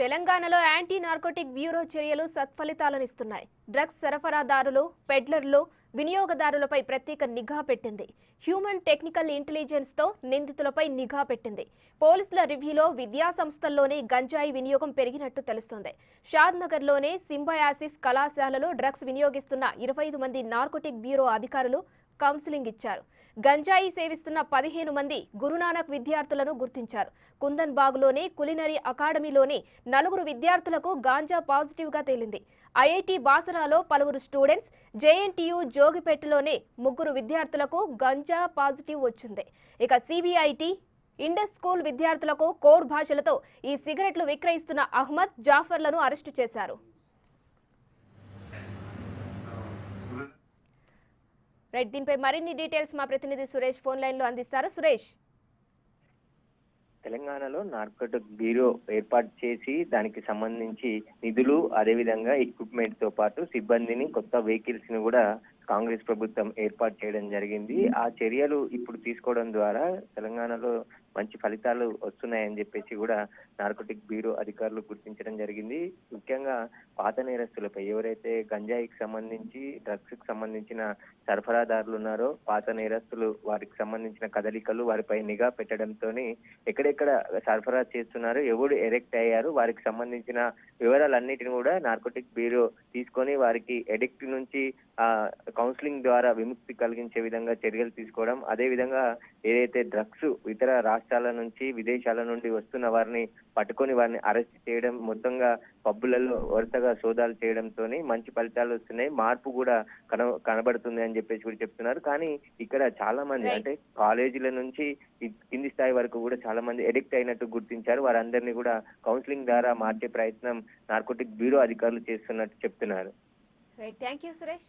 తెలంగాణలో anti narcotic bureau చర్యలు సత్ఫలితాలనిస్తున్నాయి. Drugs సరఫరాదారులు, పెడ్లర్లు, వినియోగదారులపై ప్రత్యేక నిఘా పెట్టింది. హ్యూమన్ టెక్నికల్ ఇంటెలిజెన్స్ తో నిందితులపై నిఘా పెట్టింది. పోలీసుల రివ్యూలో విద్యా సంస్థల్లోనే గంజాయి వినియోగం పెరిగినట్టు తెలుస్తోంది. షాద్నగర్లోనే సింబయాసిస్ కళాశాలలో డ్రగ్స్ వినియోగిస్తున్న 25 మంది నార్కోటిక్ బ్యూరో అధికారులు కౌన్సిలింగ్ ఇచ్చారు. గంజాయి సేవిస్తున్న 15 మంది గురునానక్ విద్యార్థులను గుర్తించారు. కుందన్ బాగ్లోని కులినరీ అకాడమీలోని 4 విద్యార్థులకు గాంజా పాజిటివ్ గా తేలింది. ఐఐటి బాసరాలో పలువురు స్టూడెంట్స్, జేఎన్టీయూ జోగిపేటలోని 3 విద్యార్థులకు గంజా పాజిటివ్ వచ్చింది. ఇక సిబిఐటి ఇండస్ స్కూల్ విద్యార్థులకు కోడ్ భాషలతో ఈ సిగరెట్లు విక్రయిస్తున్న అహ్మద్, జాఫర్లను అరెస్టు చేశారు. రైట్, దీనిపై మరిన్ని డీటెయిల్స్ మా ప్రతినిధి సురేష్ ఫోన్ లైన్ లో అందిస్తారు. సురేష్, తెలంగాణలో నార్కోటిక్ బ్యూరో ఏర్పాటు చేసి దానికి సంబంధించి నిధులు, అదేవిధంగా ఎక్విప్మెంట్ తో పాటు సిబ్బందిని, కొత్త వెహికల్స్ ని కూడా కాంగ్రెస్ ప్రభుత్వం ఏర్పాటు చేయడం జరిగింది. ఆ చర్యలు ఇప్పుడు తీసుకోవడం ద్వారా తెలంగాణలో మంచి ఫలితాలు వస్తున్నాయని చెప్పేసి కూడా నార్కోటిక్ బ్యూరో అధికారులు గుర్తించడం జరిగింది. ముఖ్యంగా పాత నేరస్తులపై, ఎవరైతే గంజాయికి సంబంధించి, డ్రగ్స్ కి సంబంధించిన సరఫరాదారులు ఉన్నారో, పాత నేరస్తులు, వారికి సంబంధించిన కదలికలు, వారిపై నిఘా పెట్టడంతో ఎక్కడెక్కడ సరఫరా చేస్తున్నారు, ఎవరు ఎరెక్ట్ అయ్యారు, వారికి సంబంధించిన వివరాలన్నిటిని కూడా నార్కోటిక్ బ్యూరో తీసుకొని వారికి ఎడిక్ట్ నుంచి కౌన్సిలింగ్ ద్వారా విముక్తి కలిగించే విధంగా చర్యలు తీసుకోవడం, అదే విధంగా ఏదైతే డ్రగ్స్ ఇతర రాష్ట్రాల నుంచి, విదేశాల నుండి వస్తున్న వారిని పట్టుకొని వారిని అరెస్ట్ చేయడం, మొత్తంగా పబ్బులలో వరుసగా సోదాలు చేయడంతో మంచి ఫలితాలు వస్తున్నాయి, మార్పు కూడా కనబడుతుంది అని చెప్పేసి కూడా చెప్తున్నారు. కానీ ఇక్కడ చాలా మంది, అంటే కాలేజీల నుంచి కింది స్థాయి వరకు కూడా చాలా మంది ఎడిక్ట్ అయినట్టు గుర్తించారు. వారందరినీ కూడా కౌన్సిలింగ్ ద్వారా మార్చే ప్రయత్నం నార్కోటిక్ బ్యూరో అధికారులు చేస్తున్నట్టు చెప్తున్నారు. Thank you Suresh.